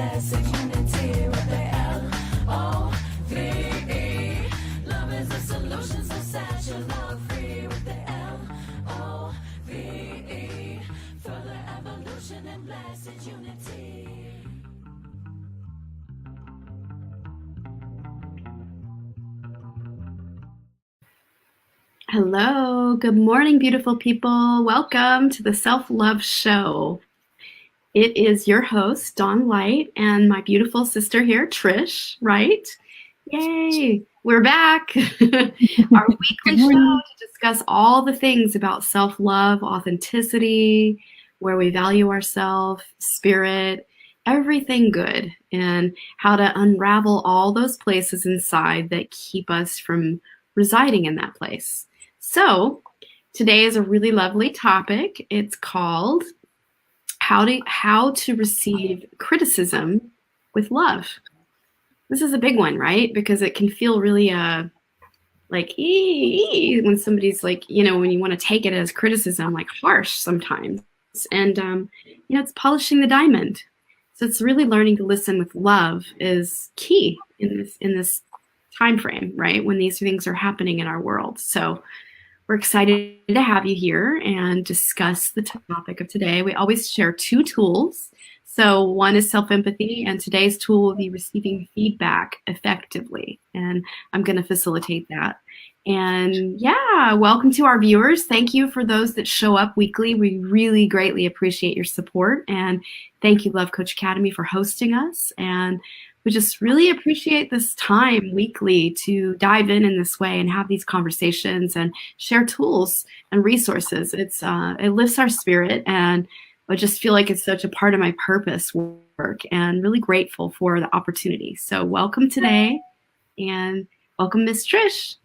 blessing, unity with the L-O-V-E. Love is a solution, so set your love free with the L-O-V-E. Further evolution and blessed unity. Hello, good morning, beautiful people. Welcome to the Self-Love Show. It is your host, Dawn Light, and my beautiful sister here, Trish, right? Yay, we're back. Our weekly show to discuss all the things about self-love, authenticity, where we value ourselves, spirit, everything good, and how to unravel all those places inside that keep us from residing in that place. So today is a really lovely topic. It's called how to receive criticism with love. This is a big one, right? Because it can feel really like when somebody's like, when you want to take it as criticism, like harsh sometimes. And it's polishing the diamond. So it's really learning to listen with love is key in this time frame, right? When these things are happening in our world. So we're excited to have you here and discuss the topic of today. We always share two tools. So one is self-empathy, and today's tool will be receiving feedback effectively. And I'm going to facilitate that. And yeah, welcome to our viewers. Thank you for those that show up weekly. We really greatly appreciate your support. And thank you, Love Coach Academy, for hosting us. And we just really appreciate this time weekly to dive in this way and have these conversations and share tools and resources. It lifts our spirit, and I just feel like it's such a part of my purpose work, and really grateful for the opportunity. So welcome today, and welcome, Miss Trish.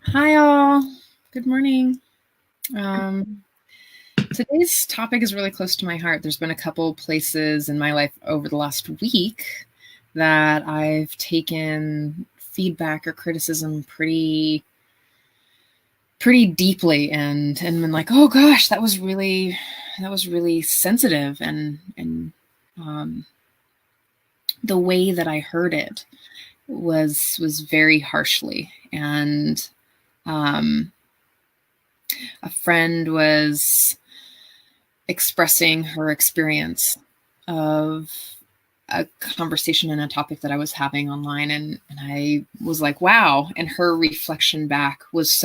Hi all. Good morning. Today's topic is really close to my heart. There's been a couple places in my life over the last week that I've taken feedback or criticism pretty deeply and been like, oh gosh, that was really sensitive, and the way that I heard it was very harshly. And a friend was expressing her experience of a conversation and a topic that I was having online, and I was like, wow. And her reflection back was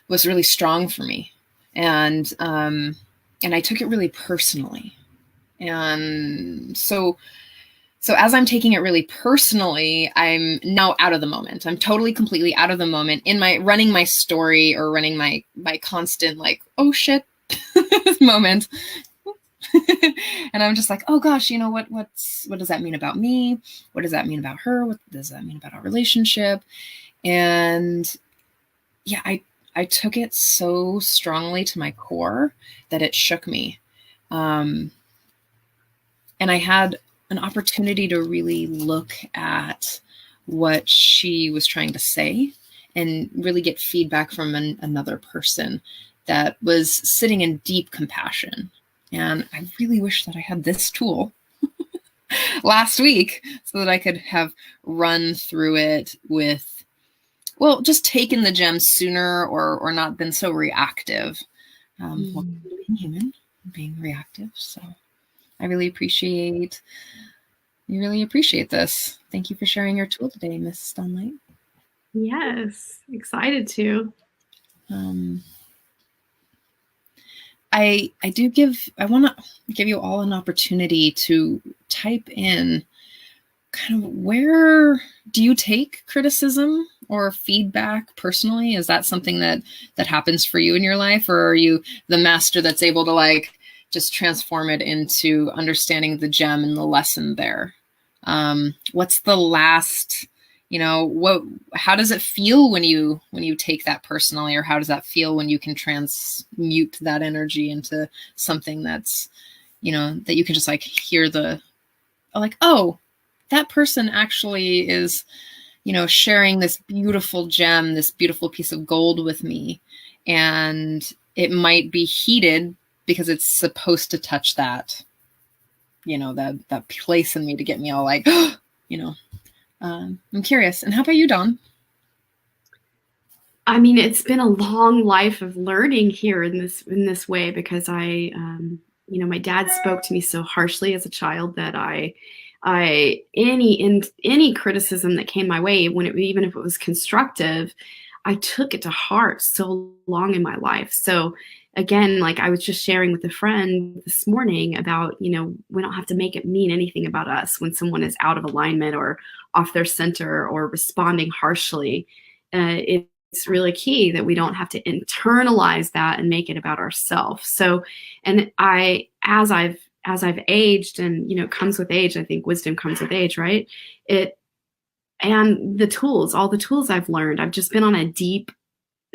really strong for me. And I took it really personally. And so as I'm taking it really personally, I'm now out of the moment. I'm totally, completely out of the moment in my running my story, or running my constant like, oh shit moment. And I'm just like, oh gosh, what does that mean about me? What does that mean about her? What does that mean about our relationship? And yeah, I took it so strongly to my core that it shook me. And I had an opportunity to really look at what she was trying to say and really get feedback from another person that was sitting in deep compassion. And I really wish that I had this tool last week so that I could have run through it with, well, just taken the gems sooner, or not been so reactive. Being human, being reactive. So I really appreciate this. Thank you for sharing your tool today, Miss Dawnlight. Yes, excited to. I want to give you all an opportunity to type in kind of, where do you take criticism or feedback personally? Is that something that happens for you in your life, or are you the master that's able to like just transform it into understanding the gem and the lesson there? What's the last, how does it feel when you take that personally, or how does that feel when you can transmute that energy into something that's, that you can just like hear like, oh, that person actually is, sharing this beautiful gem, this beautiful piece of gold with me. And it might be heated because it's supposed to touch that, that place in me to get me all like, I'm curious. And how about you, Dawn? I mean, it's been a long life of learning here in this way, because my dad spoke to me so harshly as a child that any criticism that came my way, even if it was constructive, I took it to heart so long in my life. So again, like I was just sharing with a friend this morning about, we don't have to make it mean anything about us when someone is out of alignment or off their center or responding harshly. It's really key that we don't have to internalize that and make it about ourselves. So, and as I've aged, and it comes with age, I think wisdom comes with age, right? And all the tools I've learned, I've just been on a deep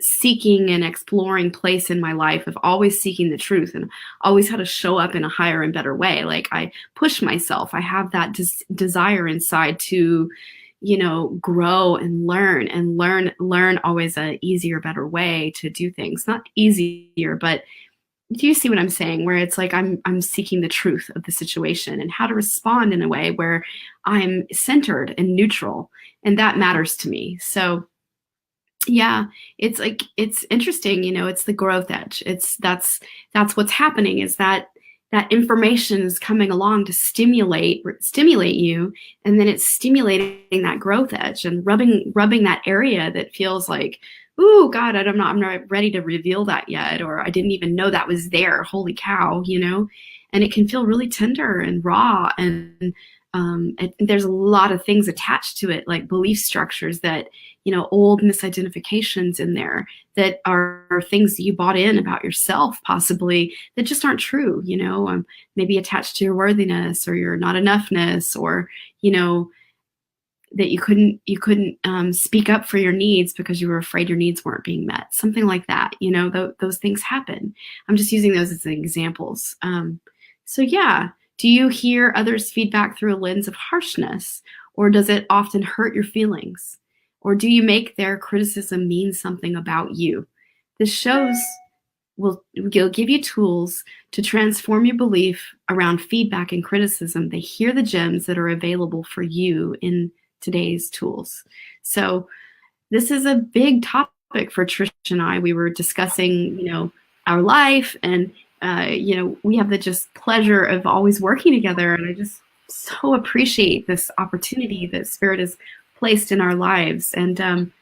seeking and exploring place in my life of always seeking the truth, and always how to show up in a higher and better way. Like I push myself. I have that desire inside to, grow and learn always a easier, better way to do things. Not easier, but do you see what I'm saying? Where it's like I'm seeking the truth of the situation and how to respond in a way where I'm centered and neutral, and that matters to me. So yeah, it's interesting, it's the growth edge. That's what's happening, is that information is coming along to stimulate you, and then it's stimulating that growth edge and rubbing that area that feels like, ooh, God, I'm not ready to reveal that yet, or I didn't even know that was there. Holy cow, and it can feel really tender and raw, and there's a lot of things attached to it, like belief structures that, old misidentifications in there that are things that you bought in about yourself, possibly, that just aren't true, maybe attached to your worthiness or your not enoughness, or, that you couldn't speak up for your needs because you were afraid your needs weren't being met. Something like that, those things happen. I'm just using those as examples. So yeah. Do you hear others' feedback through a lens of harshness, or does it often hurt your feelings? Or do you make their criticism mean something about you? This shows will give you tools to transform your belief around feedback and criticism. They hear the gems that are available for you in today's tools. So this is a big topic for Trish and I. We were discussing, our life, and we have the just pleasure of always working together. And I just so appreciate this opportunity that Spirit has placed in our lives. And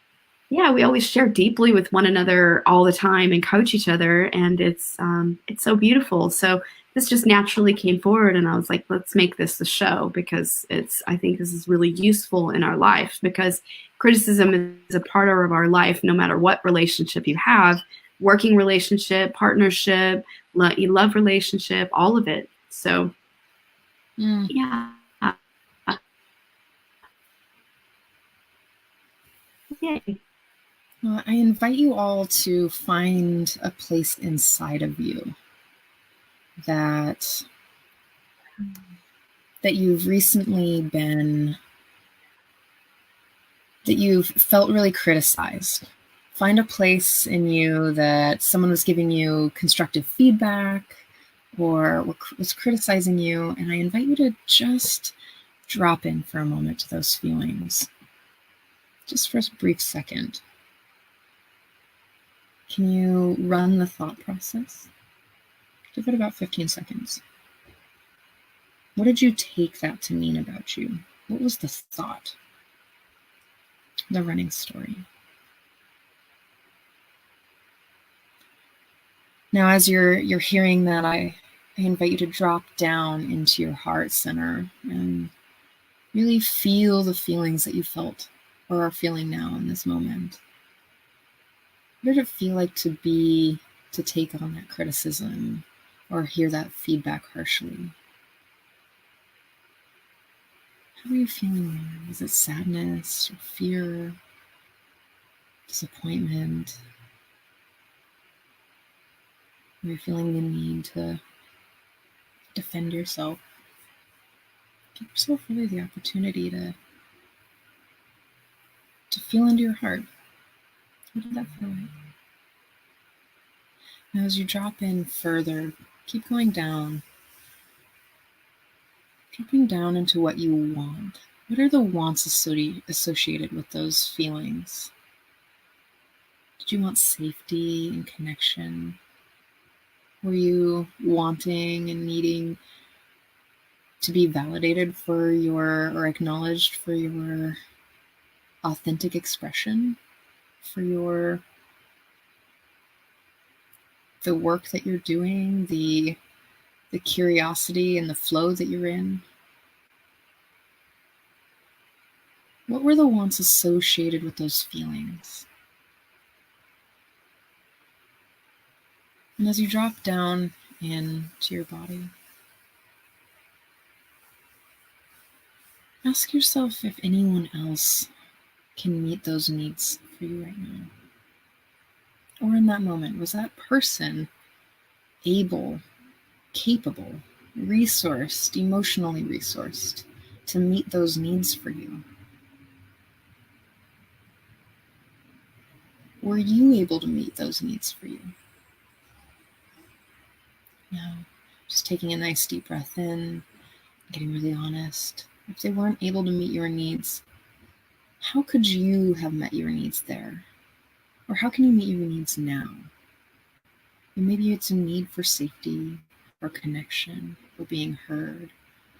we always share deeply with one another all the time and coach each other. And it's so beautiful. So this just naturally came forward, and I was like, let's make this the show, because I think this is really useful in our life, because criticism is a part of our life, no matter what relationship you have. Working relationship, partnership, love relationship, all of it. So, yeah. Yay. Well, I invite you all to find a place inside of you that you've recently been, that you've felt really criticized. Find a place in you that someone was giving you constructive feedback or was criticizing you, and I invite you to just drop in for a moment to those feelings, just for a brief second. Can you run the thought process? Give it about 15 seconds. What did you take that to mean about you? What was the thought? The running story. Now, as you're hearing that, I invite you to drop down into your heart center and really feel the feelings that you felt or are feeling now in this moment. What did it feel like to take on that criticism or hear that feedback harshly? How are you feeling there? Was it sadness or fear, disappointment? Are you feeling the need to defend yourself? Give yourself really the opportunity to feel into your heart. What did that feel like? Now, as you drop in further, keep going down. Dropping down into what you want. What are the wants associated with those feelings? Did you want safety and connection? Were you wanting and needing to be validated for your, or acknowledged for your authentic expression, for the work that you're doing, the curiosity and the flow that you're in? What were the wants associated with those feelings? And as you drop down into your body, ask yourself if anyone else can meet those needs for you right now. Or in that moment, was that person able, capable, resourced, emotionally resourced to meet those needs for you? Were you able to meet those needs for you? Now, just taking a nice deep breath in, getting really honest. If they weren't able to meet your needs, how could you have met your needs there? Or how can you meet your needs now? And maybe it's a need for safety or connection or being heard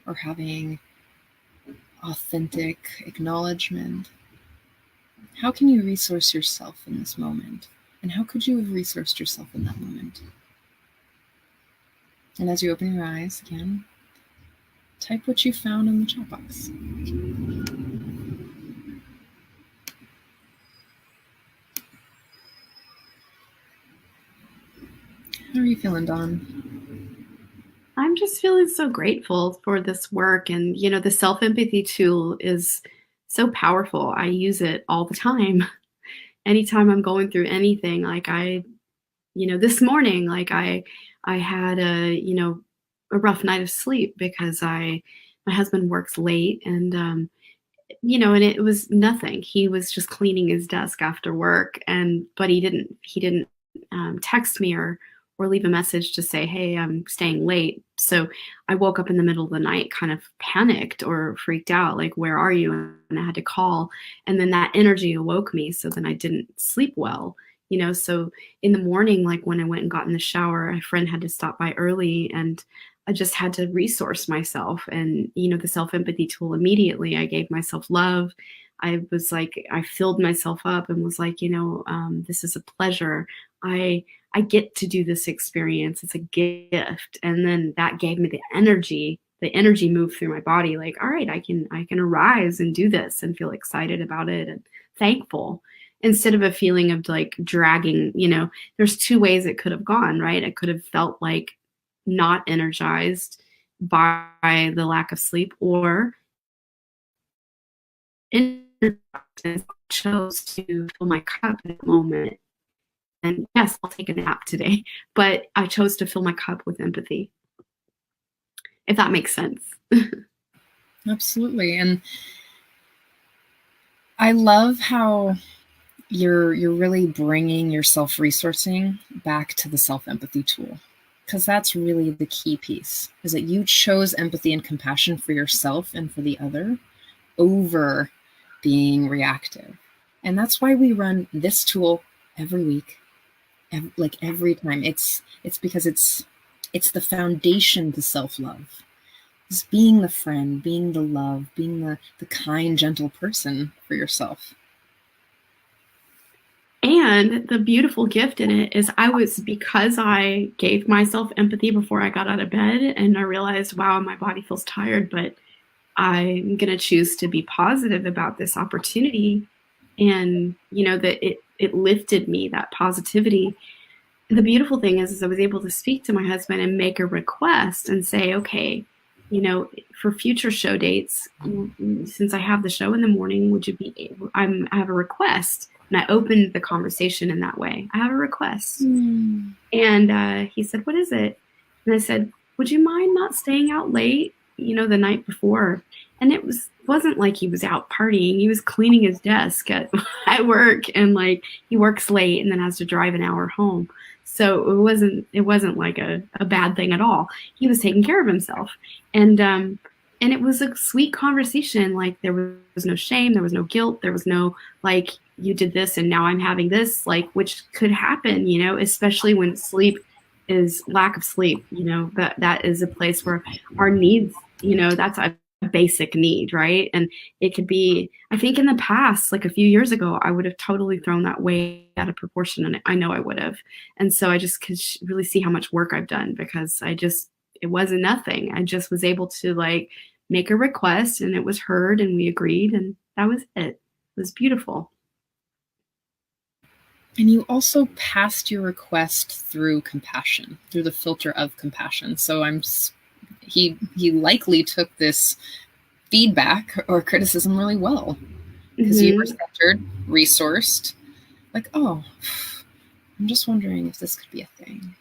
or having authentic acknowledgement. How can you resource yourself in this moment? And how could you have resourced yourself in that moment? And as you open your eyes again, type what you found in the chat box. How are you feeling, Dawn? I'm just feeling so grateful for this work. And, the self-empathy tool is so powerful. I use it all the time. Anytime I'm going through anything, like this morning, like I had a rough night of sleep because my husband works late and, and it was nothing. He was just cleaning his desk after work but he didn't text me or leave a message to say, hey, I'm staying late. So I woke up in the middle of the night, kind of panicked or freaked out, like, where are you? And I had to call. And then that energy awoke me. So then I didn't sleep well, so in the morning, like when I went and got in the shower, a friend had to stop by early and I just had to resource myself. And, the self-empathy tool, immediately I gave myself love. I was like, I filled myself up and was like, this is a pleasure. I get to do this experience. It's a gift. And then that gave me the energy moved through my body. Like, all right, I can arise and do this and feel excited about it and thankful, instead of a feeling of like dragging. There's two ways it could have gone, right? I could have felt like not energized by the lack of sleep, or energized. Chose to fill my cup at that moment. And yes, I'll take a nap today, but I chose to fill my cup with empathy, if that makes sense. Absolutely. And I love how you're really bringing your self-resourcing back to the self-empathy tool, because that's really the key piece, is that you chose empathy and compassion for yourself and for the other over being reactive. And that's why we run this tool every week. Every time. It's because it's the foundation to self-love. It's being the friend, being the love, being the kind, gentle person for yourself. And the beautiful gift in it is because I gave myself empathy before I got out of bed, and I realized, wow, my body feels tired, but I'm going to choose to be positive about this opportunity. And, that it lifted me, that positivity. The beautiful thing is I was able to speak to my husband and make a request and say, okay, for future show dates, since I have the show in the morning, would you be able, I have a request. And I opened the conversation in that way. I have a request. And he said, what is it? And I said, would you mind not staying out late, the night before? And it wasn't like he was out partying. He was cleaning his desk at work, and like he works late and then has to drive an hour home. So it wasn't like a bad thing at all. He was taking care of himself. And and it was a sweet conversation. Like there was no shame, there was no guilt, there was no like you did this and now I'm having this, like, which could happen, you know, especially when sleep is lack of sleep, you know, that is a place where our needs, you know, that's a basic need, right? And it could be, I think in the past, like a few years ago, I would have totally thrown that way out of proportion, and I know I would have. And so I just could really see how much work I've done, because it wasn't nothing. I just was able to like make a request, and it was heard, and we agreed, and that was it. It was beautiful. And you also passed your request through compassion, through the filter of compassion. So he likely took this feedback or criticism really well, because you were centered, resourced, like, oh, I'm just wondering if this could be a thing.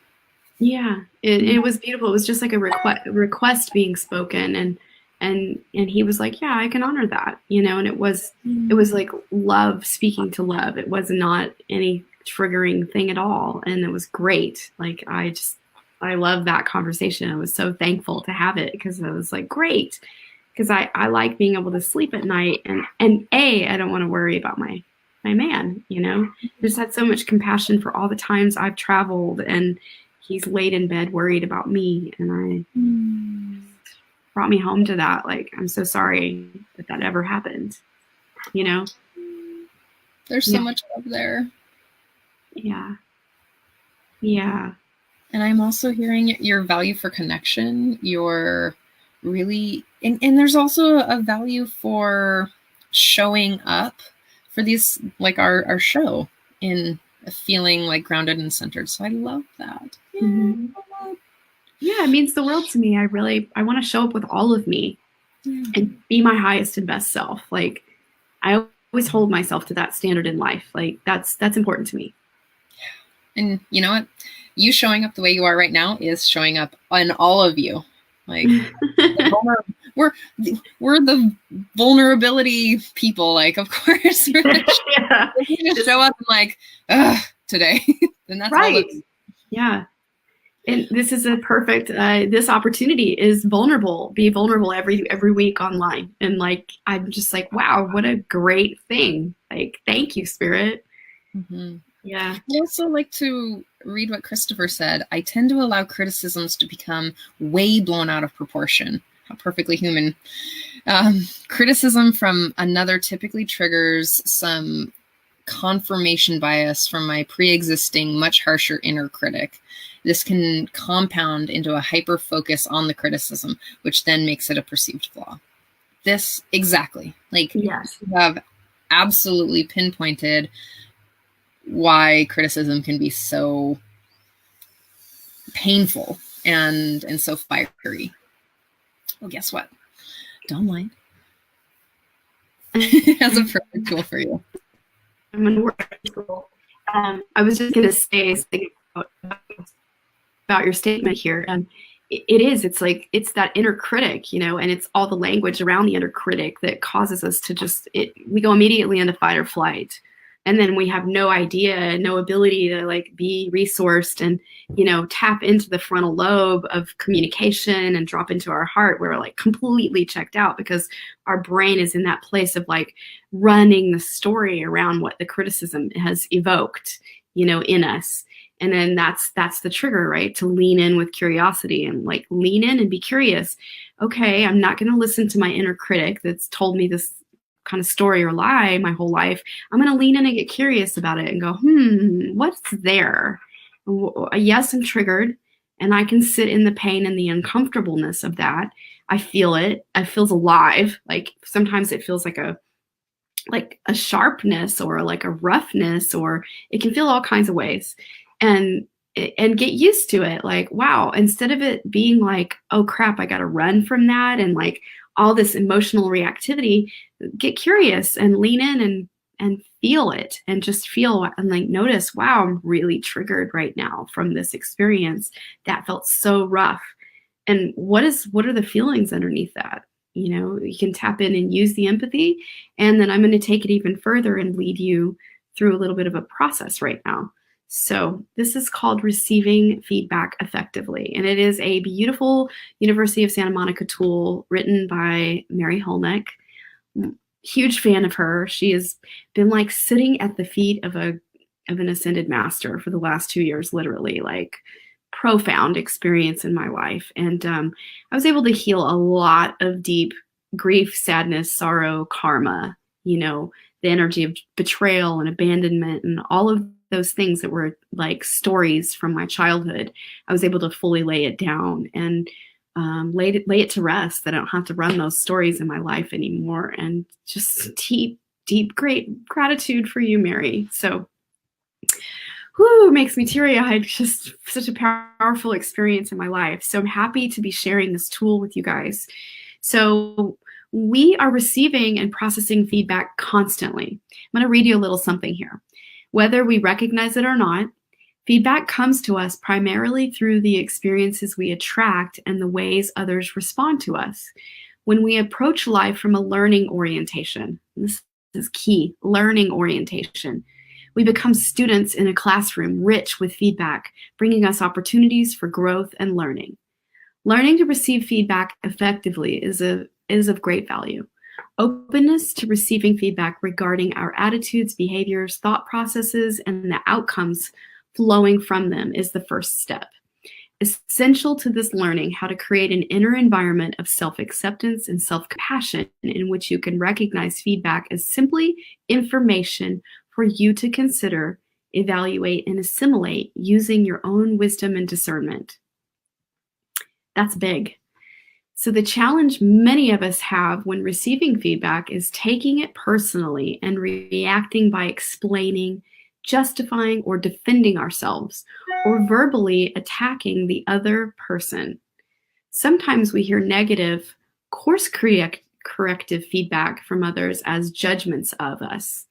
Yeah, it was beautiful. It was just like a request being spoken, and he was like, yeah, I can honor that, you know. And it was like love speaking to love. It was not any triggering thing at all, and it was great. Like I love that conversation. I was so thankful to have it, because I was like, great, because I like being able to sleep at night, and I don't want to worry about my man, you know. Just had so much compassion for all the times I've traveled and he's laid in bed worried about me, and brought me home to that. Like, I'm so sorry that ever happened, you know. There's so much love there. Yeah. And I'm also hearing your value for connection. You're really, and there's also a value for showing up for these, like our show, in feeling like grounded and centered. So I love that. Yeah. Mm-hmm. Yeah, it means the world to me. I want to show up with all of me and be my highest and best self. Like, I always hold myself to that standard in life. Like, that's important to me. And you know what? You showing up the way you are right now is showing up on all of you. Like, we're the vulnerability people. Like, of course, we're just show up and like, today. And that's right. All yeah. And this is a perfect, this opportunity is vulnerable. Be vulnerable every week online. And like, I'm just like, wow, what a great thing. Like, thank you, Spirit. Mm-hmm. Yeah. I also like to read what Christopher said. I tend to allow criticisms to become way blown out of proportion. How perfectly human. Criticism from another typically triggers some confirmation bias from my pre-existing, much harsher inner critic. This can compound into a hyper focus on the criticism, which then makes it a perceived flaw. This exactly. Like, yes. You have absolutely pinpointed why criticism can be so painful and so fiery. Well, guess what? Dawnlight has a perfect tool for you. I'm going to work tool. I was just going to say something about your statement here. It's like, it's that inner critic, you know, and it's all the language around the inner critic that causes us to we go immediately into fight or flight. And then we have no idea, no ability to like be resourced and, you know, tap into the frontal lobe of communication and drop into our heart. We're like completely checked out because our brain is in that place of like running the story around what the criticism has evoked, you know, in us. And then that's the trigger, right? To lean in with curiosity and like lean in and be curious. Okay, I'm not going to listen to my inner critic that's told me this kind of story or lie my whole life. I'm going to lean in and get curious about it and go, what's there? Yes, I'm triggered, and I can sit in the pain and the uncomfortableness of that. I feel it. It feels alive. Like sometimes it feels like a sharpness or like a roughness, or it can feel all kinds of ways. And get used to it. Like, wow, instead of it being like, oh crap, I got to run from that and like all this emotional reactivity, get curious and lean in and feel it and just feel and like notice, wow, I'm really triggered right now from this experience that felt so rough. And what are the feelings underneath that? You know, you can tap in and use the empathy. And then I'm going to take it even further and lead you through a little bit of a process right now. So this is called Receiving Feedback Effectively, and it is a beautiful University of Santa Monica tool written by Mary Holnick. Huge fan of her. She has been like sitting at the feet of an ascended master for the last 2 years, literally, like profound experience in my life. And I was able to heal a lot of deep grief, sadness, sorrow, karma, the energy of betrayal and abandonment and all of those things that were like stories from my childhood. I was able to fully lay it down and lay it to rest, that I don't have to run those stories in my life anymore. And just deep, great gratitude for you, Mary. So, it makes me teary-eyed. Just such a powerful experience in my life. So I'm happy to be sharing this tool with you guys. So we are receiving and processing feedback constantly. I'm going to read you a little something here. Whether we recognize it or not, feedback comes to us primarily through the experiences we attract and the ways others respond to us. When we approach life from a learning orientation, this is key, learning orientation, we become students in a classroom rich with feedback, bringing us opportunities for growth and learning. Learning to receive feedback effectively is of great value. Openness to receiving feedback regarding our attitudes, behaviors, thought processes, and the outcomes flowing from them is the first step. Essential to this learning how to create an inner environment of self-acceptance and self-compassion in which you can recognize feedback as simply information for you to consider, evaluate, and assimilate using your own wisdom and discernment. That's big. So the challenge many of us have when receiving feedback is taking it personally and reacting by explaining, justifying, or defending ourselves, or verbally attacking the other person. Sometimes we hear negative, course-corrective feedback from others as judgments of us.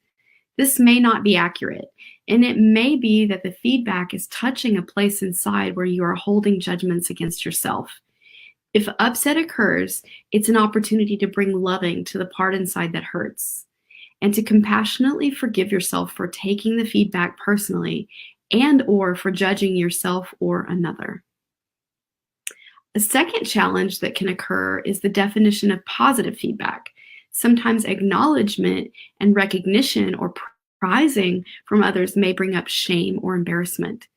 This may not be accurate, and it may be that the feedback is touching a place inside where you are holding judgments against yourself. If upset occurs, it's an opportunity to bring loving to the part inside that hurts, and to compassionately forgive yourself for taking the feedback personally and or for judging yourself or another. A second challenge that can occur is the definition of positive feedback. Sometimes acknowledgement and recognition or prizing from others may bring up shame or embarrassment.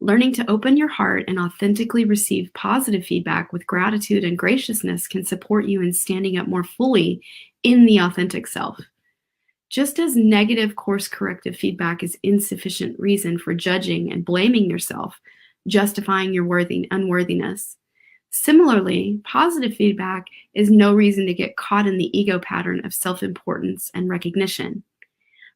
Learning to open your heart and authentically receive positive feedback with gratitude and graciousness can support you in standing up more fully in the authentic self. Just as negative course-corrective feedback is insufficient reason for judging and blaming yourself, justifying your unworthiness, similarly, positive feedback is no reason to get caught in the ego pattern of self-importance and recognition.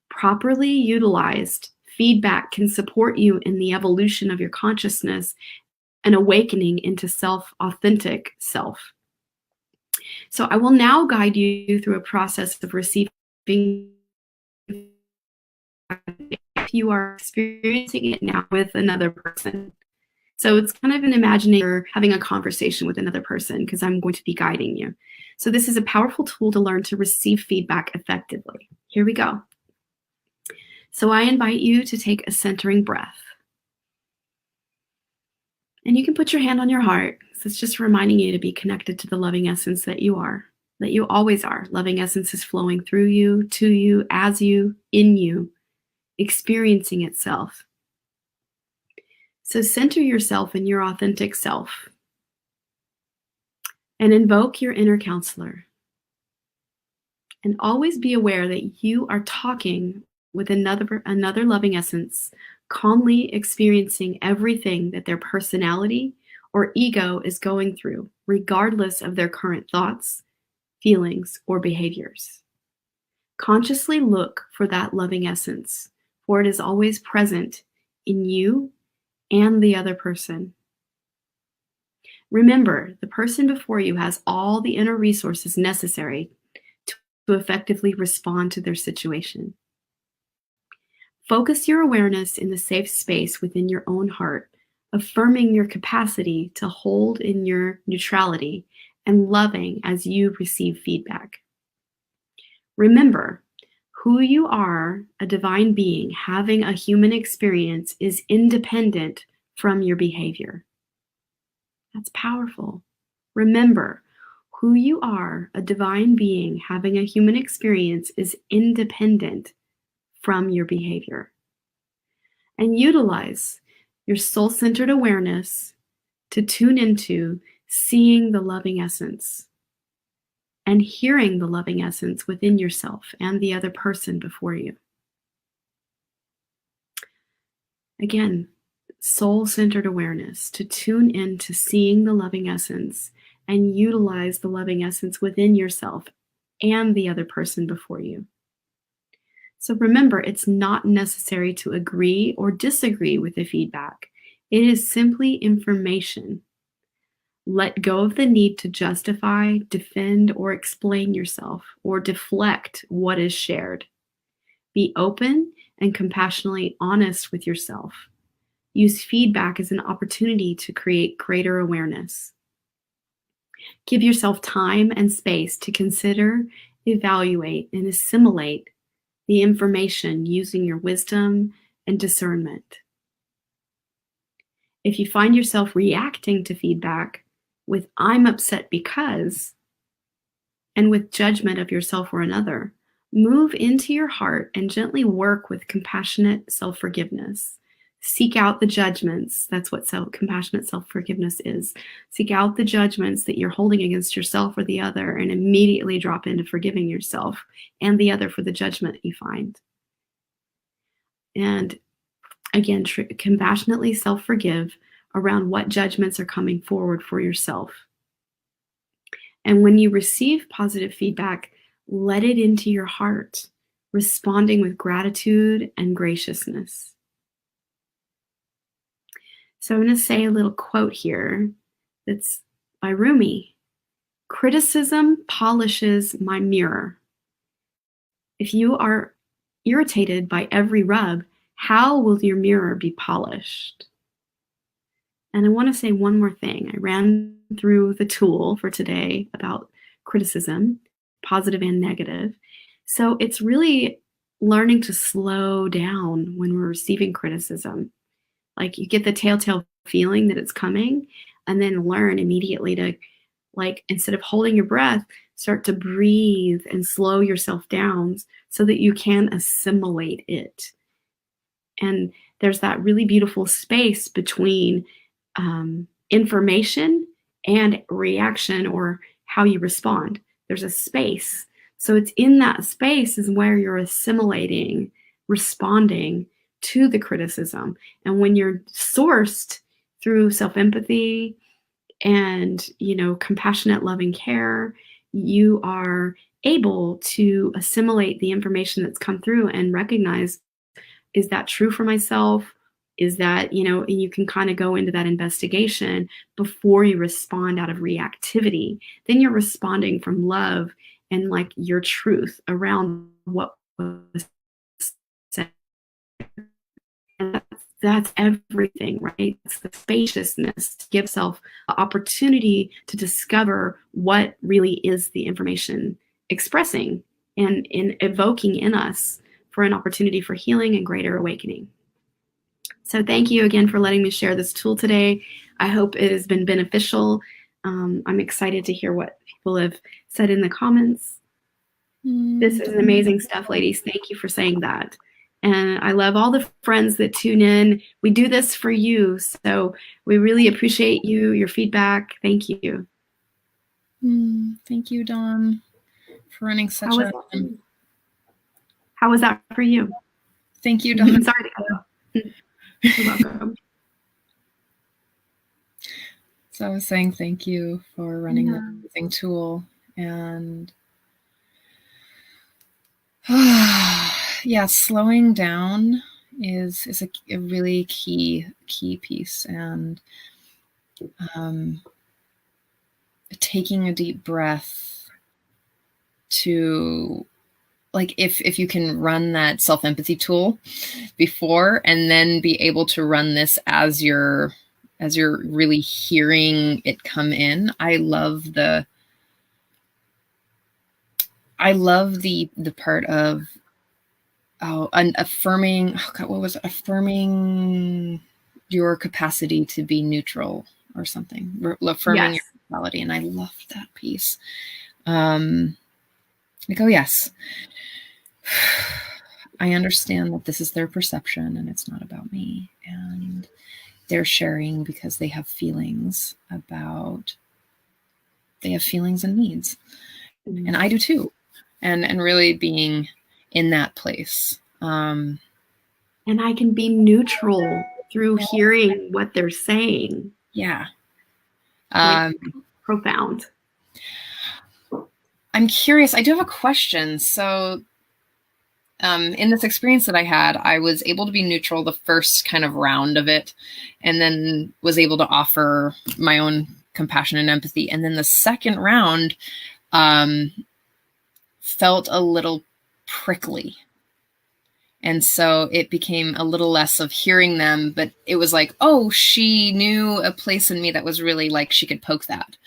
Properly utilized, feedback can support you in the evolution of your consciousness and awakening into authentic self. So I will now guide you through a process of receiving if you are experiencing it now with another person. So it's kind of an imagining you're having a conversation with another person because I'm going to be guiding you. So this is a powerful tool to learn to receive feedback effectively. Here we go. So I invite you to take a centering breath. And you can put your hand on your heart. So it's just reminding you to be connected to the loving essence that you are, that you always are. Loving essence is flowing through you, to you, as you, in you, experiencing itself. So center yourself in your authentic self and invoke your inner counselor. And always be aware that you are talking with another loving essence, calmly experiencing everything that their personality or ego is going through, regardless of their current thoughts, feelings, or behaviors. Consciously look for that loving essence, for it is always present in you and the other person. Remember, the person before you has all the inner resources necessary to effectively respond to their situation. Focus your awareness in the safe space within your own heart, affirming your capacity to hold in your neutrality and loving as you receive feedback. Remember, Who you are, a divine being having a human experience, is independent from your behavior. That's powerful. Remember, who you are, a divine being having a human experience, is independent from your behavior. And utilize your soul-centered awareness to tune into seeing the loving essence and hearing the loving essence within yourself and the other person before you. Again, soul-centered awareness to tune into seeing the loving essence and utilize the loving essence within yourself and the other person before you. So remember, it's not necessary to agree or disagree with the feedback. It is simply information. Let go of the need to justify, defend, or explain yourself or deflect what is shared. Be open and compassionately honest with yourself. Use feedback as an opportunity to create greater awareness. Give yourself time and space to consider, evaluate, and assimilate the information using your wisdom and discernment. If you find yourself reacting to feedback with "I'm upset because," and with judgment of yourself or another, move into your heart and gently work with compassionate self-forgiveness. Seek out the judgments. That's what compassionate self-forgiveness is. Seek out the judgments that you're holding against yourself or the other and immediately drop into forgiving yourself and the other for the judgment you find. And again, compassionately self-forgive around what judgments are coming forward for yourself. And when you receive positive feedback, let it into your heart, responding with gratitude and graciousness. So I'm going to say a little quote here that's by Rumi. Criticism polishes my mirror. If you are irritated by every rub, how will your mirror be polished? And I want to say one more thing. I ran through the tool for today about criticism, positive and negative. So it's really learning to slow down when we're receiving criticism. Like you get the telltale feeling that it's coming and then learn immediately to, like, instead of holding your breath, start to breathe and slow yourself down so that you can assimilate it. And there's that really beautiful space between information and reaction or how you respond. There's a space. So it's in that space is where you're assimilating, responding to the criticism. And when you're sourced through self-empathy and, compassionate, loving care, you are able to assimilate the information that's come through and recognize, is that true for myself? Is that, and you can kind of go into that investigation before you respond out of reactivity. Then you're responding from love and like your truth around what was said. And that's everything, right? It's the spaciousness to give self an opportunity to discover what really is the information expressing and in evoking in us for an opportunity for healing and greater awakening. So thank you again for letting me share this tool today. I hope it has been beneficial. I'm excited to hear what people have said in the comments. This is amazing stuff, ladies. Thank you for saying that. And I love all the friends that tune in. We do this for you. So we really appreciate you, your feedback. Thank you. Thank you, Dawn, for running such How was that for you? Thank you, Dawn. Sorry to cut off. You're welcome. So I was saying thank you for running the amazing tool. And slowing down is a really key piece. And taking a deep breath to, like, if you can run that self-empathy tool before and then be able to run this as you're really hearing it come in. I love the part of an affirming, oh God, what was it? Affirming your capacity to be neutral or something, affirming your neutrality. And I loved that piece. Like, oh yes, I understand that this is their perception and it's not about me. And they're sharing because they have feelings and needs. Mm-hmm. And I do too. And really being in that place. And I can be neutral through hearing what they're saying. Yeah. Profound. I'm curious. I do have a question. So in this experience that I had, I was able to be neutral the first kind of round of it, and then was able to offer my own compassion and empathy. And then the second round felt a little prickly. And so it became a little less of hearing them, but it was like, oh, she knew a place in me that was really like she could poke that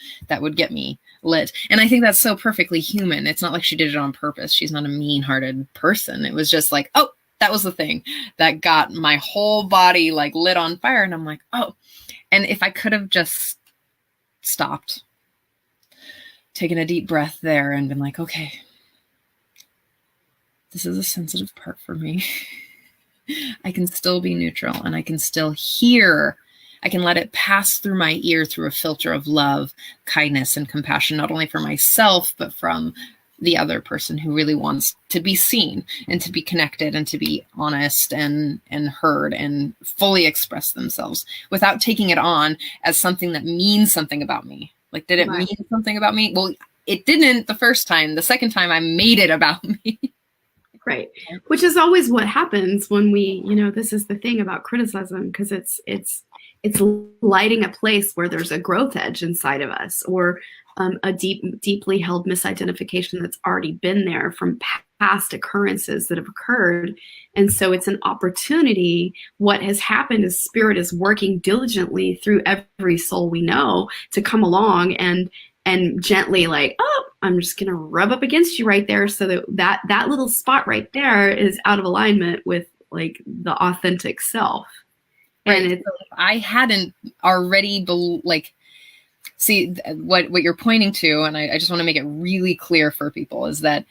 would get me lit. And I think that's so perfectly human. It's not like she did it on purpose. She's not a mean-hearted person. It was just like, oh, that was the thing that got my whole body like lit on fire. And I'm like, oh, and if I could have just stopped, taken a deep breath there and been like, okay, this is a sensitive part for me. I can still be neutral and I can still hear. I can let it pass through my ear through a filter of love, kindness, and compassion, not only for myself, but from the other person who really wants to be seen and to be connected and to be honest and heard and fully express themselves without taking it on as something that means something about me. Like, did it mean something about me? Well, it didn't the first time. The second time I made it about me. Right. Which is always what happens when we, this is the thing about criticism, because it's lighting a place where there's a growth edge inside of us, or a deeply held misidentification that's already been there from past occurrences that have occurred. And so it's an opportunity. What has happened is Spirit is working diligently through every soul we know to come along and gently like, oh, I'm just going to rub up against you right there, so that little spot right there is out of alignment with like the authentic self. Right. And so if I hadn't already see what you're pointing to, and I just want to make it really clear for people, is that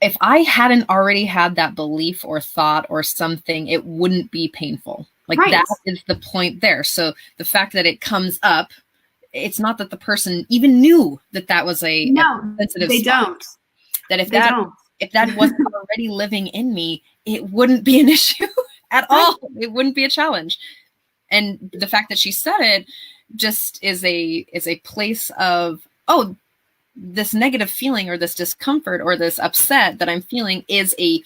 if I hadn't already had that belief or thought or something, it wouldn't be painful. Like that is the point there. So the fact that it comes up, it's not that the person even knew that was a sensitive they spot. don't. That if that wasn't already living in me, it wouldn't be an issue at all. It wouldn't be a challenge. And the fact that she said it just is a place of, oh, this negative feeling or this discomfort or this upset that I'm feeling is a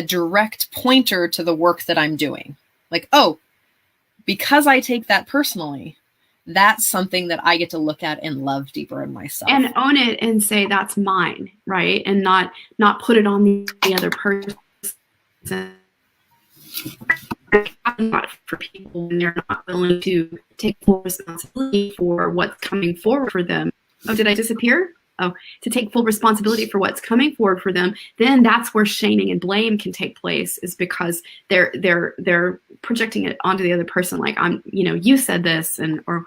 direct pointer to the work that I'm doing. Like, oh, because I take that personally, that's something that I get to look at and love deeper in myself. And own it and say, that's mine, right? And not put it on the other person. Not for people when they're not willing to take full responsibility for what's coming forward for them. Oh, did I disappear? Oh, to take full responsibility for what's coming forward for them, then that's where shaming and blame can take place, is because they're projecting it onto the other person, like, I'm, you said this, or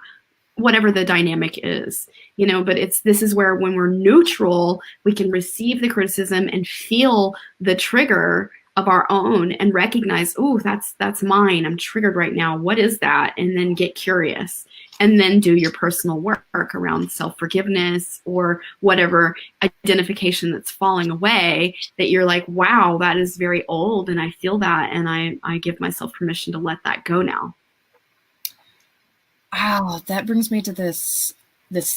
whatever the dynamic is, but this is where, when we're neutral, we can receive the criticism and feel the trigger of our own and recognize, oh, that's mine. I'm triggered right now. What is that? And then get curious, and then do your personal work around self-forgiveness or whatever identification that's falling away, that you're like, wow, that is very old, and I feel that, and I give myself permission to let that go now. Wow, that brings me to this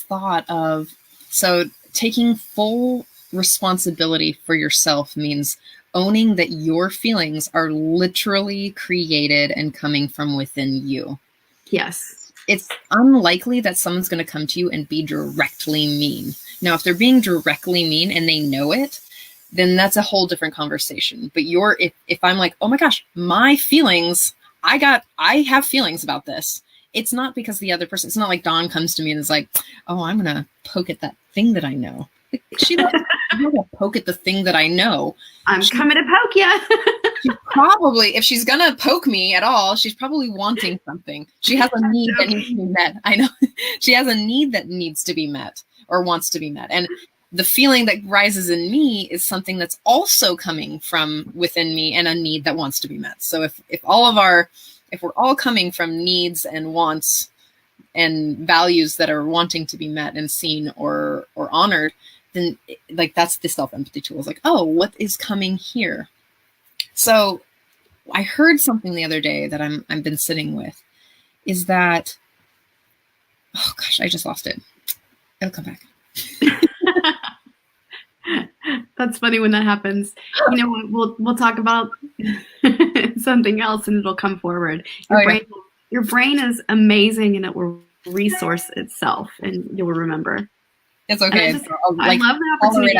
thought of, so taking full responsibility for yourself means owning that your feelings are literally created and coming from within you. Yes. It's unlikely that someone's going to come to you and be directly mean. Now, if they're being directly mean and they know it, then that's a whole different conversation. But if I'm like, oh my gosh, my feelings, I have feelings about this. It's not because the other person, it's not like Dawn comes to me and is like, oh, I'm going to poke at that thing that I know. Like, she doesn't poke at the thing that I know. I'm coming to poke you. She probably, if she's gonna poke me at all, she's probably wanting something. She has a need that needs to be met. I know. She has a need that needs to be met or wants to be met. And the feeling that rises in me is something that's also coming from within me and a need that wants to be met. So if we're all coming from needs and wants and values that are wanting to be met and seen or honored, then like that's the self-empathy tool. Is like, oh, what is coming here? So I heard something the other day that I've been sitting with is that, oh gosh, I just lost it. It'll come back. That's funny when that happens. You know, we'll talk about something else and it'll come forward. Your brain is amazing and it will resource itself and you'll remember. It's okay. I love the opportunity.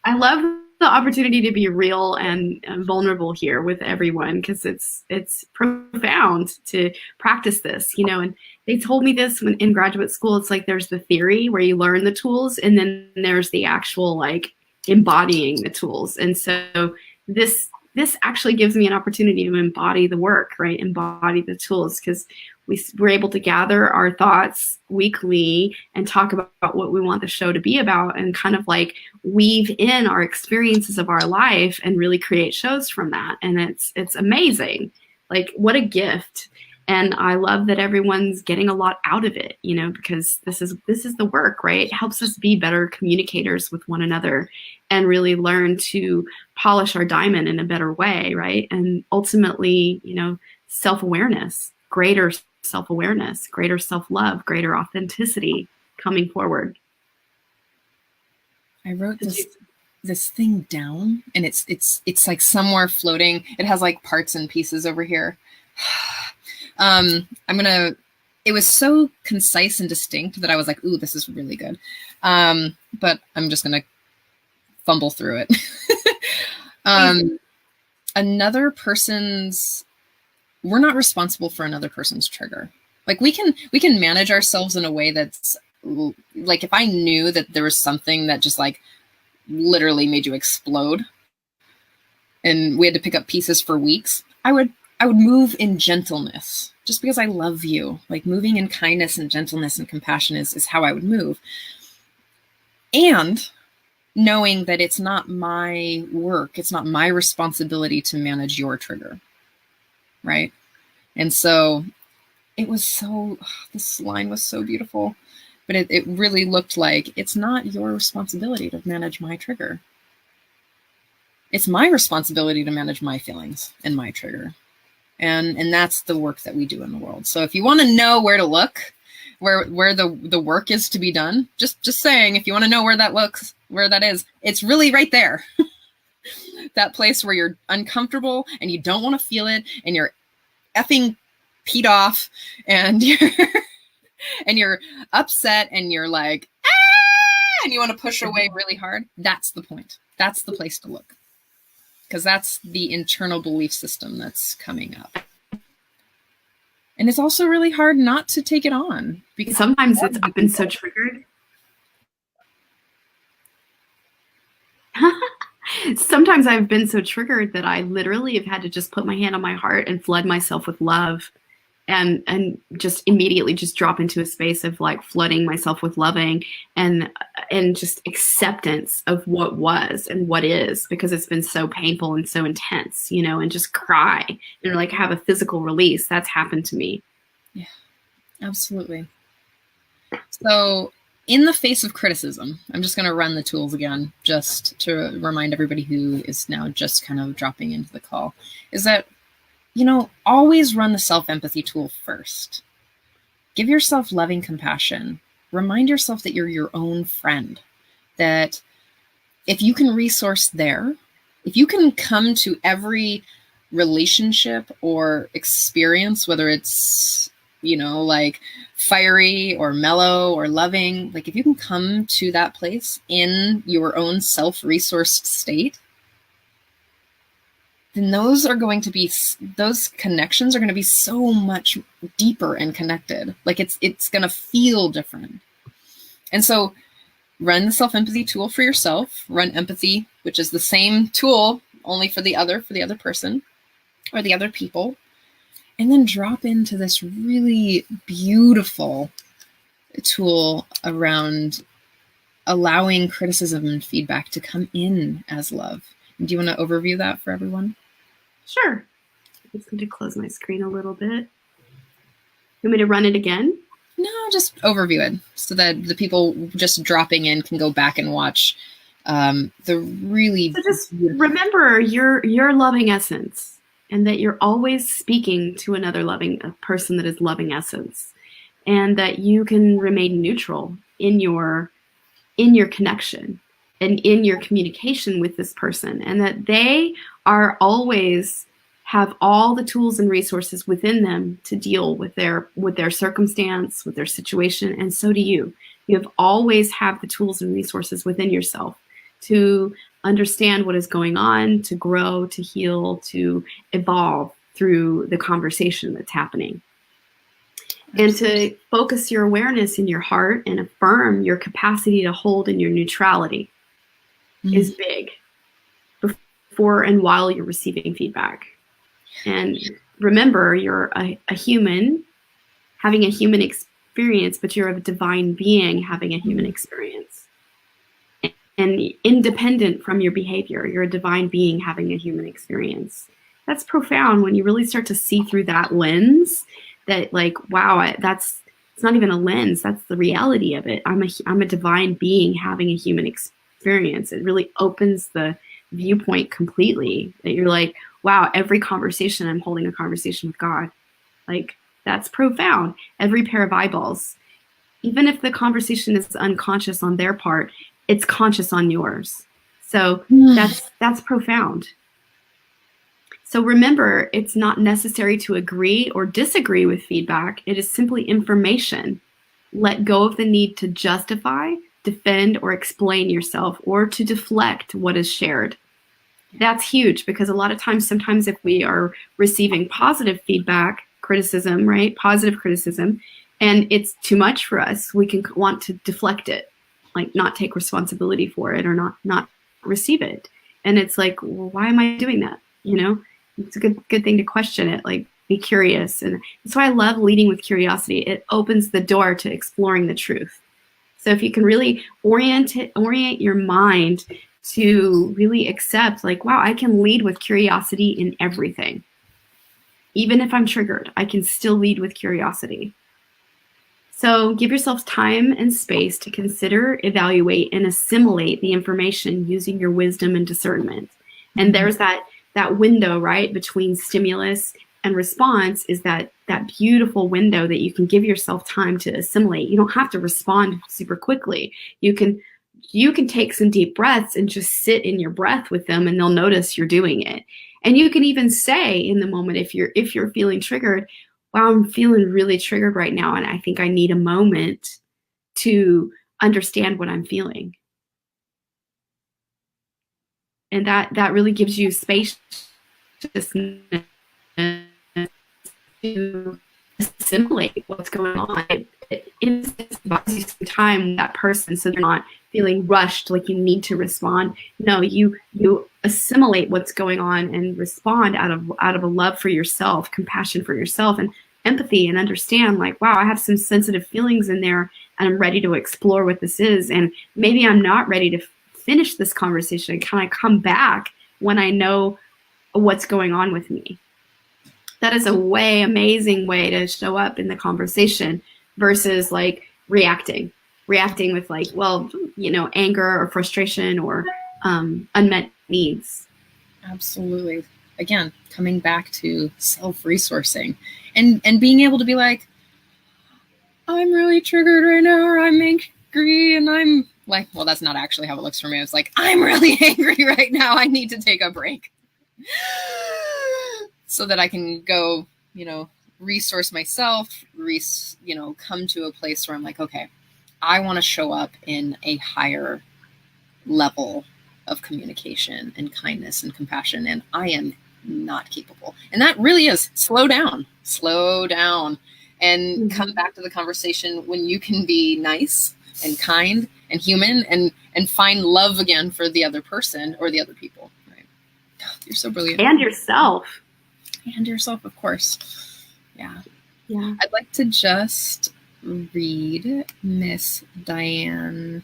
I love the opportunity to be real and vulnerable here with everyone because it's profound to practice this, you know. And they told me this when in graduate school. It's like there's the theory where you learn the tools, and then there's the actual like embodying the tools. And so this actually gives me an opportunity to embody the work, right? Embody the tools because we're able to gather our thoughts weekly and talk about what we want the show to be about and kind of like weave in our experiences of our life and really create shows from that. And it's amazing. Like what a gift. And I love that everyone's getting a lot out of it, you know, because this is the work, right? It helps us be better communicators with one another and really learn to polish our diamond in a better way, right? And ultimately, you know, self-awareness, greater self-awareness, greater self-love, greater authenticity coming forward. I wrote this thing down and it's like somewhere floating. It has like parts and pieces over here. It was so concise and distinct that I was like, ooh, this is really good. But I'm just going to fumble through it. We're not responsible for another person's trigger. Like we can manage ourselves in a way that's like, if I knew that there was something that just like literally made you explode and we had to pick up pieces for weeks, I would move in gentleness just because I love you. Like moving in kindness and gentleness and compassion is how I would move. And knowing that it's not my work, it's not my responsibility to manage your trigger. Right. And so this line was so beautiful, but it really looked like it's not your responsibility to manage my trigger. It's my responsibility to manage my feelings and my trigger. And that's the work that we do in the world. So if you want to know where to look, where the work is to be done, just saying, if you want to know where that is, it's really right there. That place where you're uncomfortable and you don't want to feel it and you're effing peed off and you're upset and you're like, and you want to push away really hard. That's the point. That's the place to look. Because that's the internal belief system that's coming up. And it's also really hard not to take it on. Because sometimes I've been so triggered. Sometimes I've been so triggered that I literally have had to just put my hand on my heart and flood myself with love and just immediately just drop into a space of like flooding myself with loving and just acceptance of what was and what is, because it's been so painful and so intense, you know, and just cry and like have a physical release. That's happened to me. Yeah, absolutely. So in the face of criticism, I'm just going to run the tools again, just to remind everybody who is now just kind of dropping into the call, is that, you know, always run the self-empathy tool first. Give yourself loving compassion. Remind yourself that you're your own friend, that if you can resource there, if you can come to every relationship or experience, whether it's, you know, like fiery or mellow or loving, like if you can come to that place in your own self-resourced state, then those connections are going to be so much deeper and connected. Like it's going to feel different. And so run the self-empathy tool for yourself, run empathy, which is the same tool, only for the other person or the other people. And then drop into this really beautiful tool around allowing criticism and feedback to come in as love. Do you want to overview that for everyone? Sure. I'm just going to close my screen a little bit. You want me to run it again? No, just overview it so that the people just dropping in can go back and watch the really. So just remember your loving essence, and that you're always speaking to another a person that is loving essence, and that you can remain neutral in your connection and in your communication with this person, and that they are always have all the tools and resources within them to deal with their circumstance, with their situation, and so do you. You have always have the tools and resources within yourself to understand what is going on, to grow, to heal, to evolve through the conversation that's happening. And to focus your awareness in your heart and affirm your capacity to hold in your neutrality is big before and while you're receiving feedback. And remember, you're a human having a human experience, but you're a divine being having a human experience. And independent from your behavior, you're a divine being having a human experience. That's profound when you really start to see through that lens. That like, wow, it's not even a lens. That's the reality of it. I'm a divine being having a human experience. It really opens the viewpoint completely. That you're like, wow, every conversation, I'm holding a conversation with God. Like, that's profound. Every pair of eyeballs, even if the conversation is unconscious on their part, it's conscious on yours. So that's profound. So remember, it's not necessary to agree or disagree with feedback. It is simply information. Let go of the need to justify, defend, or explain yourself, or to deflect what is shared. That's huge, because a lot of times, sometimes if we are receiving positive feedback, criticism, right? Positive criticism, and it's too much for us, we can want to deflect it, like not take responsibility for it or not receive it. And it's like, well, why am I doing that? You know, it's a good thing to question it, like be curious. And that's why I love leading with curiosity. It opens the door to exploring the truth. So if you can really orient your mind to really accept, like, wow, I can lead with curiosity in everything. Even if I'm triggered, I can still lead with curiosity. So give yourself time and space to consider, evaluate, and assimilate the information using your wisdom and discernment. And there's that window, right, between stimulus and response, is that beautiful window that you can give yourself time to assimilate. You don't have to respond super quickly. You can take some deep breaths and just sit in your breath with them, and they'll notice you're doing it. And you can even say in the moment, if you're feeling triggered, wow, I'm feeling really triggered right now, and I think I need a moment to understand what I'm feeling. And that really gives you space to assimilate what's going on. It buys you some time with that person, so they're not feeling rushed, like you need to respond. No, you assimilate what's going on and respond out of a love for yourself, compassion for yourself, and empathy, and understand, like, wow, I have some sensitive feelings in there, and I'm ready to explore what this is. And maybe I'm not ready to finish this conversation. Can I come back when I know what's going on with me? That is a amazing way to show up in the conversation versus like reacting with like, well, you know, anger or frustration or unmet needs. Absolutely. Again, coming back to self-resourcing and being able to be like, I'm really triggered right now, or I'm angry, and I'm like, well, that's not actually how it looks for me. It's like, I'm really angry right now. I need to take a break so that I can go, you know, resource myself, come to a place where I'm like, okay, I want to show up in a higher level of communication and kindness and compassion, and I am not capable. And that really is slow down, and come back to the conversation when you can be nice and kind and human, and find love again for the other person or the other people. Right? You're so brilliant. And yourself. And yourself, of course. Yeah. Yeah. I'd like to just read Miss Diane's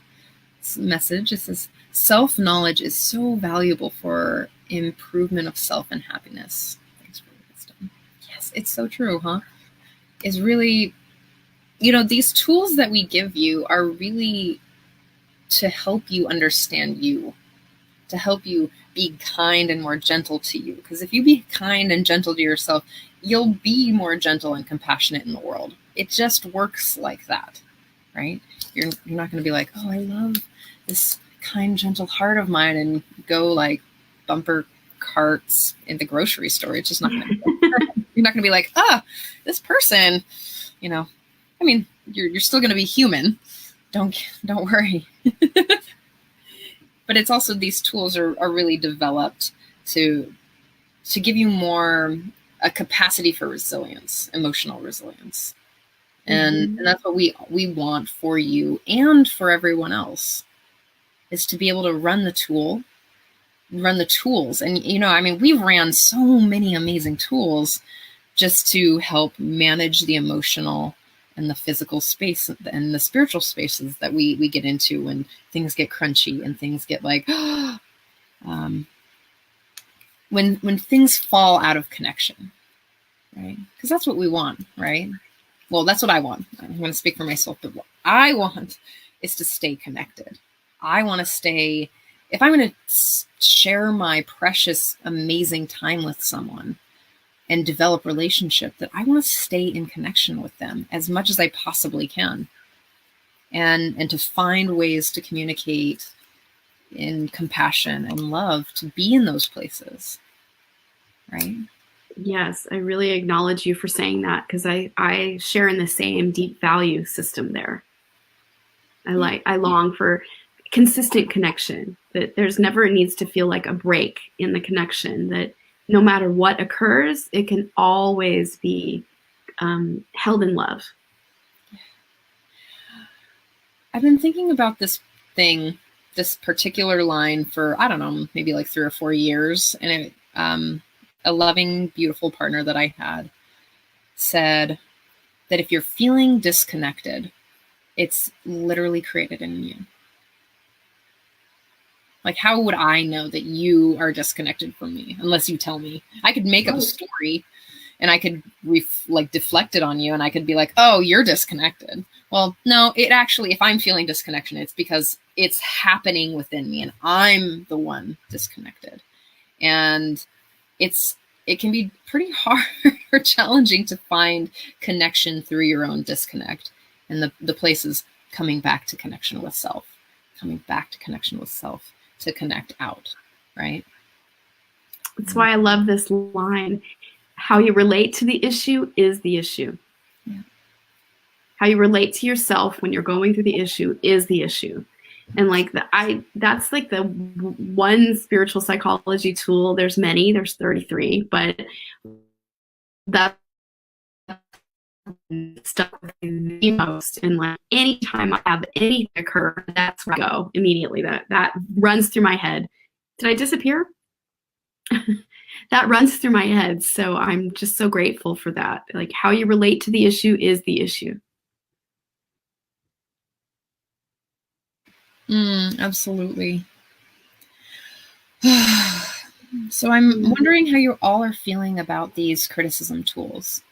message. It says, self-knowledge is so valuable for improvement of self and happiness. Thanks for the wisdom. Yes, it's so true, huh? It's really, these tools that we give you are really to help you understand you, to help you be kind and more gentle to you. Because if you be kind and gentle to yourself, you'll be more gentle and compassionate in the world. It just works like that, right? You're not going to be like, oh, I love this kind, gentle heart of mine, and go like bumper carts in the grocery store. It's just not going to you're not going to be like, this person, I mean, you're still going to be human. Don't worry. But it's also, these tools are really developed to give you more a capacity for resilience, emotional resilience. And that's what we want for you and for everyone else, is to be able to run the tools. And, we've ran so many amazing tools just to help manage the emotional and the physical space and the spiritual spaces that we get into when things get crunchy and things get like, when things fall out of connection, right? Because that's what we want, right? Well, that's what I want. I'm going to speak for myself, but what I want is to stay connected. I want to stay, if I'm going to share my precious, amazing time with someone and develop relationship, that I want to stay in connection with them as much as I possibly can. And to find ways to communicate in compassion and love, to be in those places, right? Yes, I really acknowledge you for saying that, because I share in the same deep value system there. I long for consistent connection, that there's never needs to feel like a break in the connection, that no matter what occurs, it can always be held in love. I've been thinking about this particular line for, I don't know, maybe like 3 or 4 years. And a loving, beautiful partner that I had said that if you're feeling disconnected, it's literally created in you. Like, how would I know that you are disconnected from me unless you tell me? I could make up a story and I could deflect it on you, and I could be like, oh, you're disconnected. Well, no, it actually, if I'm feeling disconnection, it's because it's happening within me and I'm the one disconnected. And it can be pretty hard or challenging to find connection through your own disconnect, and the places coming back to connection with self, to connect out, right? That's why I love this line. How you relate to the issue is the issue. Yeah. How you relate to yourself when you're going through the issue is the issue. And that's like the one spiritual psychology tool. There's many, there's 33, but that stuck with me the most. And like anytime I have anything occur, that's where I go immediately. That runs through my head. Did I disappear? That runs through my head. So I'm just so grateful for that. Like, how you relate to the issue is the issue. Absolutely. So I'm wondering how you all are feeling about these criticism tools.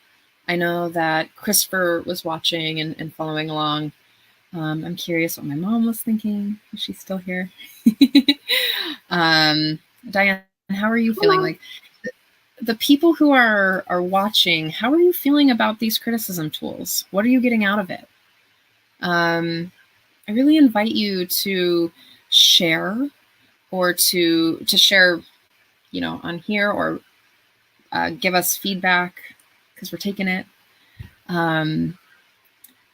I know that Christopher was watching and following along. I'm curious what my mom was thinking. Is she still here? Diane, how are you feeling? Like, the people who are watching, how are you feeling about these criticism tools? What are you getting out of it? I really invite you to share, or to share, on here, or give us feedback, because we're taking it.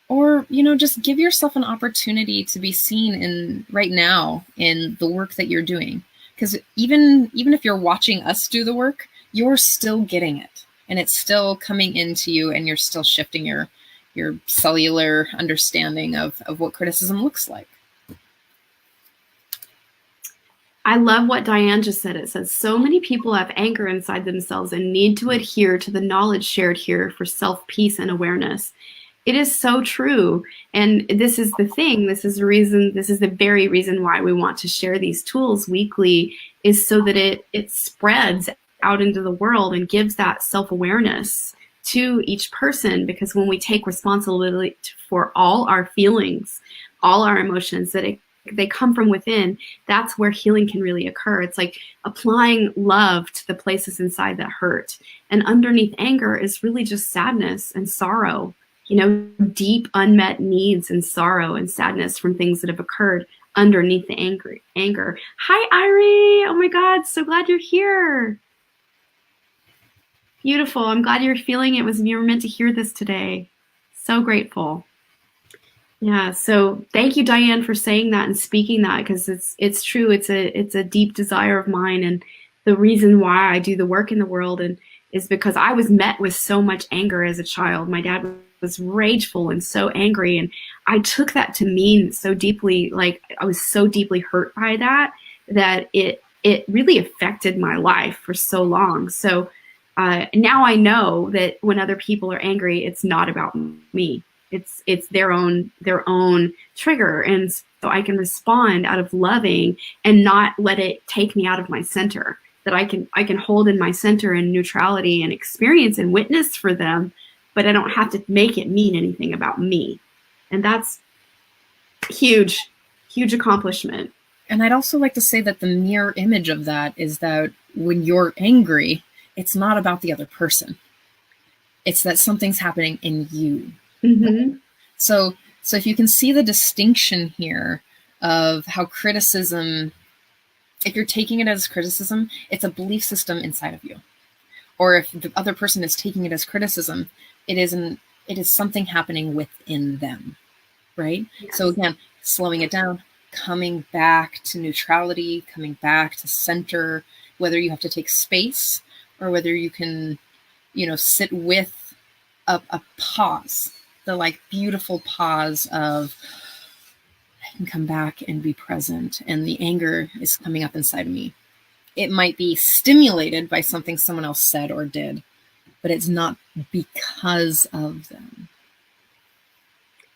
Or, just give yourself an opportunity to be seen right now in the work that you're doing. Because even if you're watching us do the work, you're still getting it, and it's still coming into you, and you're still shifting your cellular understanding of what criticism looks like. I love what Diane just said. It says, so many people have anger inside themselves and need to adhere to the knowledge shared here for self-peace and awareness. It is so true. And this is the thing. This is the reason, this is the very reason why we want to share these tools weekly, is so that it spreads out into the world and gives that self-awareness to each person. Because when we take responsibility for all our feelings, all our emotions, that they come from within, that's where healing can really occur. It's like applying love to the places inside that hurt. And underneath anger is really just sadness and sorrow, you know, deep unmet needs and sorrow and sadness from things that have occurred underneath the anger. Hi, Irie. Oh my God, so glad you're here. Beautiful. I'm glad you're feeling it. You were meant to hear this today. So grateful. Yeah, so thank you, Diane, for saying that and speaking that, because it's true. It's a deep desire of mine, and the reason why I do the work in the world is because I was met with so much anger as a child. My dad was rageful and so angry, and I took that to mean so deeply, like I was so deeply hurt by that it really affected my life for so long. So now I know that when other people are angry, it's not about me. It's their own trigger, and so I can respond out of loving and not let it take me out of my center. That I can hold in my center in neutrality and experience and witness for them, but I don't have to make it mean anything about me. And that's huge accomplishment. And I'd also like to say that the mirror image of that is that when you're angry, it's not about the other person. It's that something's happening in you. Mm-hmm. So if you can see the distinction here of how criticism, if you're taking it as criticism, it's a belief system inside of you. Or if the other person is taking it as criticism, it is something happening within them, right? Yes. So again, slowing it down, coming back to neutrality, coming back to center, whether you have to take space or whether you can, sit with a pause. The like beautiful pause of I can come back and be present, and the anger is coming up inside of me. It might be stimulated by something someone else said or did, but it's not because of them.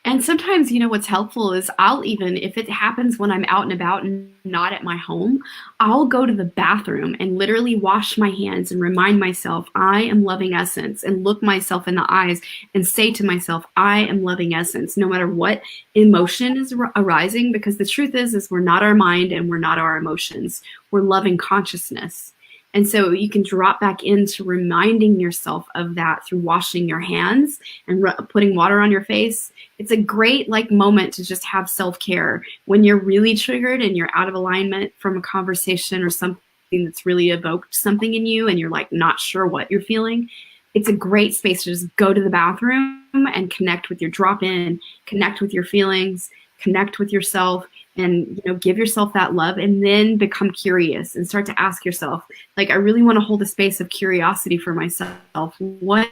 And sometimes, what's helpful is I'll even, if it happens when I'm out and about and not at my home, I'll go to the bathroom and literally wash my hands and remind myself I am loving essence, and look myself in the eyes and say to myself, I am loving essence, no matter what emotion is arising, because the truth is we're not our mind and we're not our emotions. We're loving consciousness. And so you can drop back into reminding yourself of that through washing your hands and putting water on your face. It's a great moment to just have self-care when you're really triggered and you're out of alignment from a conversation or something that's really evoked something in you and you're not sure what you're feeling. It's a great space to just go to the bathroom and connect with your drop-in, connect with your feelings, connect with yourself, and give yourself that love, and then become curious and start to ask yourself, I really want to hold a space of curiosity for myself. What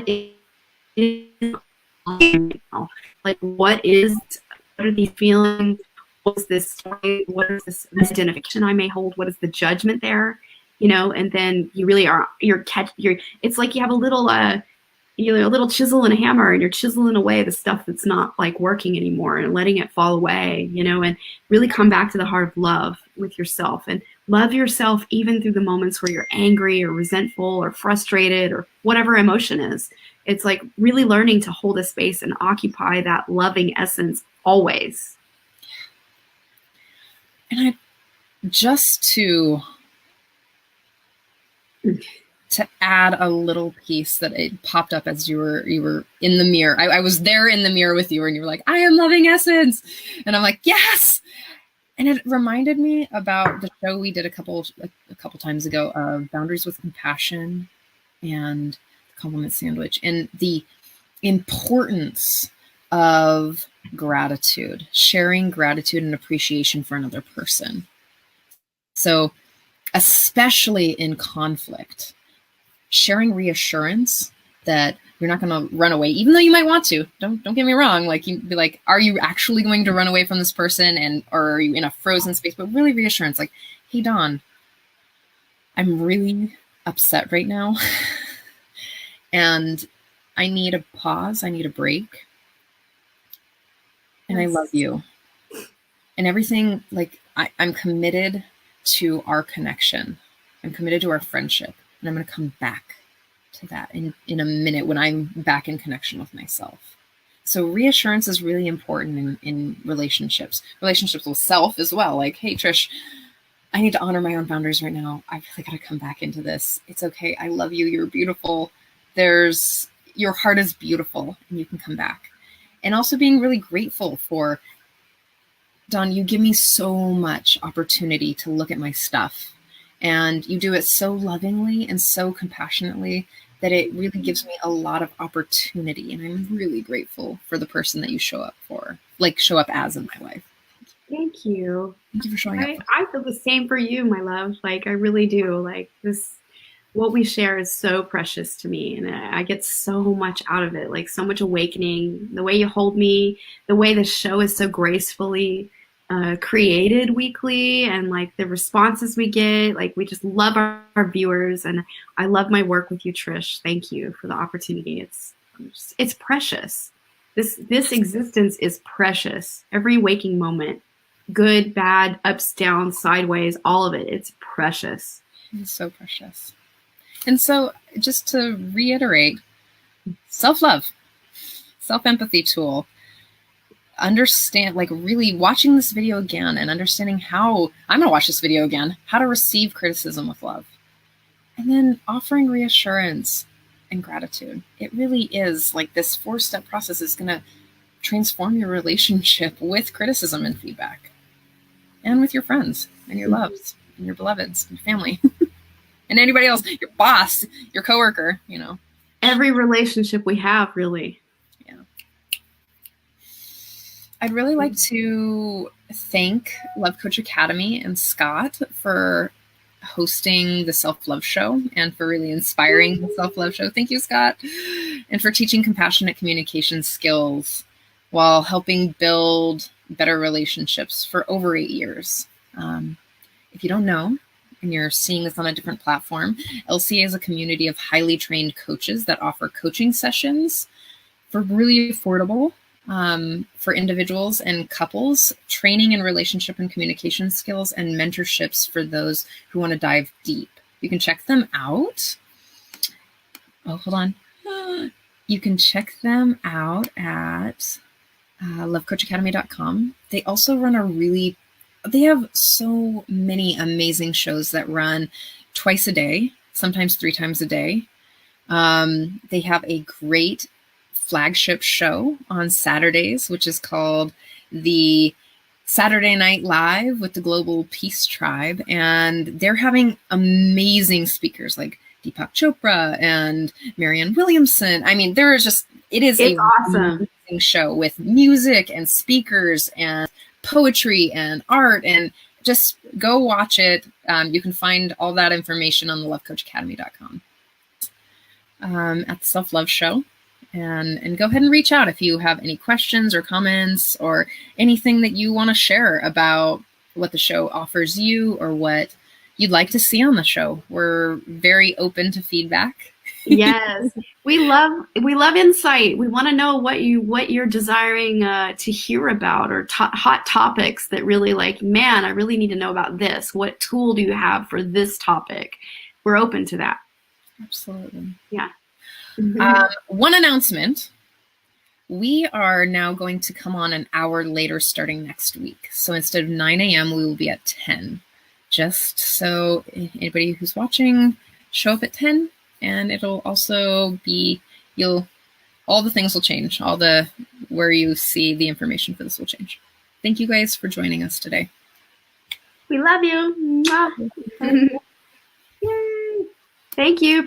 is what are these feelings? What is this story? What is this identification I may hold? What is the judgment there? And then you really are, it's like you have a little chisel and a hammer, and you're chiseling away the stuff that's not working anymore and letting it fall away, and really come back to the heart of love with yourself, and love yourself even through the moments where you're angry or resentful or frustrated or whatever emotion is. It's really learning to hold a space and occupy that loving essence always. And just to add a little piece that it popped up as you were in the mirror. I was there in the mirror with you, and you were like, I am loving essence. And I'm like, yes. And it reminded me about the show we did a couple times ago of Boundaries with Compassion and the Compliment Sandwich, and the importance of gratitude, sharing gratitude and appreciation for another person. So especially in conflict, sharing reassurance that you're not going to run away, even though you might want to. Don't get me wrong. Like, you be like, are you actually going to run away from this person, or are you in a frozen space? But really reassurance, like, hey, Dawn, I'm really upset right now. And I need a pause. I need a break. And I love you. And everything, like, I'm committed to our connection. I'm committed to our friendship. And I'm going to come back to that in a minute when I'm back in connection with myself. So reassurance is really important in relationships with self as well. Like, hey, Trish, I need to honor my own boundaries right now. I really got to come back into this. It's okay. I love you. You're beautiful. Your heart is beautiful, and you can come back. And also being really grateful for, Dawn, you give me so much opportunity to look at my stuff, and you do it so lovingly and so compassionately that it really gives me a lot of opportunity. And I'm really grateful for the person that you show up as in my life. Thank you. Thank you for showing up. I feel the same for you, my love. Like, I really do. Like, what we share is so precious to me, and I get so much out of it, like so much awakening. The way you hold me, the way the show is so gracefully created weekly, and like the responses we get, like we just love our viewers, and I love my work with you, Trish. Thank you for the opportunity. It's precious. This existence is precious. Every waking moment, good, bad, ups, downs, sideways, all of it. It's precious. It's so precious. And so, just to reiterate, self-love, self-empathy tool. Understand, like, really watching this video again and understanding how, I'm going to watch this video again, how to receive criticism with love. And then offering reassurance and gratitude. It really is like this 4-step process is going to transform your relationship with criticism and feedback, and with your friends and your loves and your beloveds and family and anybody else, your boss, your coworker, Every relationship we have, really. I'd really like to thank Love Coach Academy and Scott for hosting the Self-Love Show and for really inspiring the Self-Love Show. Thank you, Scott. And for teaching compassionate communication skills while helping build better relationships for over 8 years. If you don't know, and you're seeing this on a different platform, LCA is a community of highly trained coaches that offer coaching sessions for really affordable for individuals and couples, training in relationship and communication skills, and mentorships for those who want to dive deep. You can check them out. Oh, hold on. You can check them out at lovecoachacademy.com. They also run they have so many amazing shows that run twice a day, sometimes 3 times a day. They have a great flagship show on Saturdays, which is called the Saturday Night Live with the Global Peace Tribe. And they're having amazing speakers like Deepak Chopra and Marianne Williamson. I mean, it's awesome. Amazing show with music and speakers and poetry and art, and just go watch it. You can find all that information on the lovecoachacademy.com at the Self-Love Show. And go ahead and reach out if you have any questions or comments or anything that you want to share about what the show offers you or what you'd like to see on the show. We're very open to feedback. Yes, we love insight. We want to know what you're desiring to hear about, or hot topics that really, like, man, I really need to know about this. What tool do you have for this topic? We're open to that. Absolutely. Yeah. One announcement. We are now going to come on an hour later starting next week. So instead of 9 a.m., we will be at 10. Just so anybody who's watching, show up at 10. And it'll also be, all the things will change. Where you see the information for this will change. Thank you guys for joining us today. We love you. Yay. Thank you.